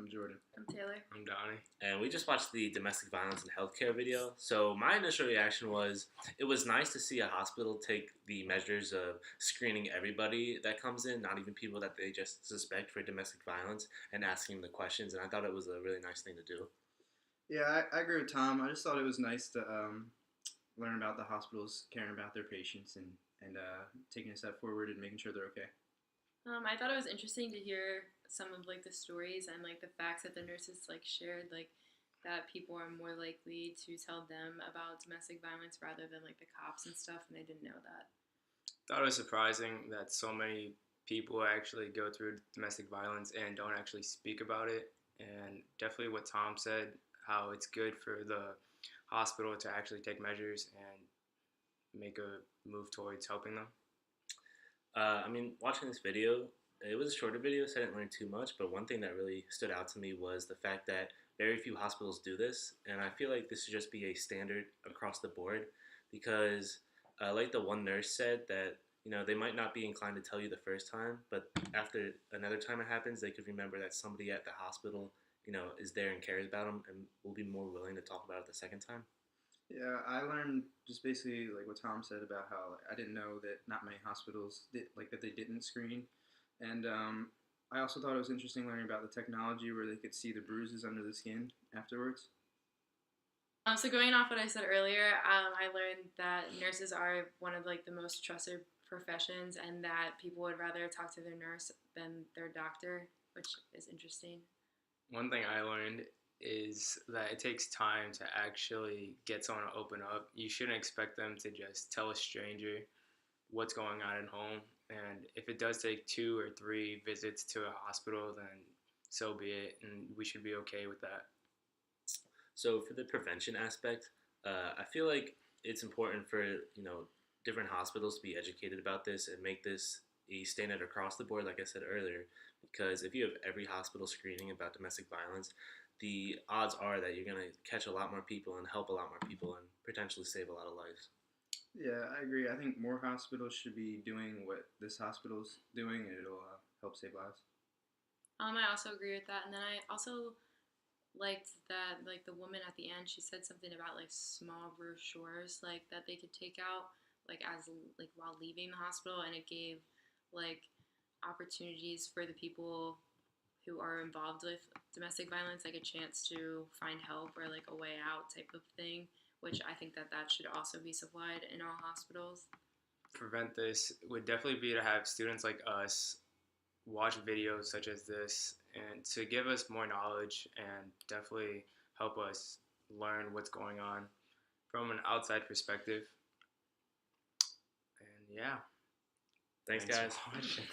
I'm Jordan. I'm Taylor. I'm Donnie. And we just watched the domestic violence and healthcare video. So my initial reaction was it was nice to see a hospital take the measures of screening everybody that comes in, not even people that they just suspect for domestic violence, and asking the questions. And I thought it was a really nice thing to do. Yeah, I agree with Tom. I just thought it was nice to learn about the hospitals caring about their patients and taking a step forward and making sure they're okay. I thought it was interesting to hear some of the stories and the facts that the nurses shared, that people are more likely to tell them about domestic violence rather than the cops and stuff, and I didn't know that. Thought it was surprising that so many people actually go through domestic violence and don't actually speak about it. And definitely what Tom said, how it's good for the hospital to actually take measures and make a move towards helping them. Watching this video, it was a shorter video, so I didn't learn too much, but one thing that really stood out to me was the fact that very few hospitals do this, and I feel like this should just be a standard across the board, because like the one nurse said, that they might not be inclined to tell you the first time, but after another time it happens, they could remember that somebody at the hospital is there and cares about them and will be more willing to talk about it the second time. Yeah, I learned just basically what Tom said about how I didn't know that not many hospitals did that they didn't screen, and I also thought it was interesting learning about the technology where they could see the bruises under the skin afterwards. So going off what I said earlier, I learned that nurses are one of the most trusted professions, and that people would rather talk to their nurse than their doctor, which is interesting. One thing I learned is that it takes time to actually get someone to open up. You shouldn't expect them to just tell a stranger what's going on at home. And if it does take 2 or 3 visits to a hospital, then so be it, and we should be okay with that. So for the prevention aspect, I feel like it's important for different hospitals to be educated about this and make this a standard across the board, like I said earlier, because if you have every hospital screening about domestic violence, the odds are that you're going to catch a lot more people and help a lot more people and potentially save a lot of lives. Yeah, I agree. I think more hospitals should be doing what this hospital's doing, and it'll help save lives. I also agree with that, and then I also liked that the woman at the end, she said something about small brochures that they could take out as while leaving the hospital, and it gave opportunities for the people who are involved with domestic violence a chance to find help or a way out type of thing, which I think that should also be supplied in all hospitals. Prevent this would definitely be to have students like us watch videos such as this and to give us more knowledge and definitely help us learn what's going on from an outside perspective. And yeah. Thanks Thanks guys. for watching.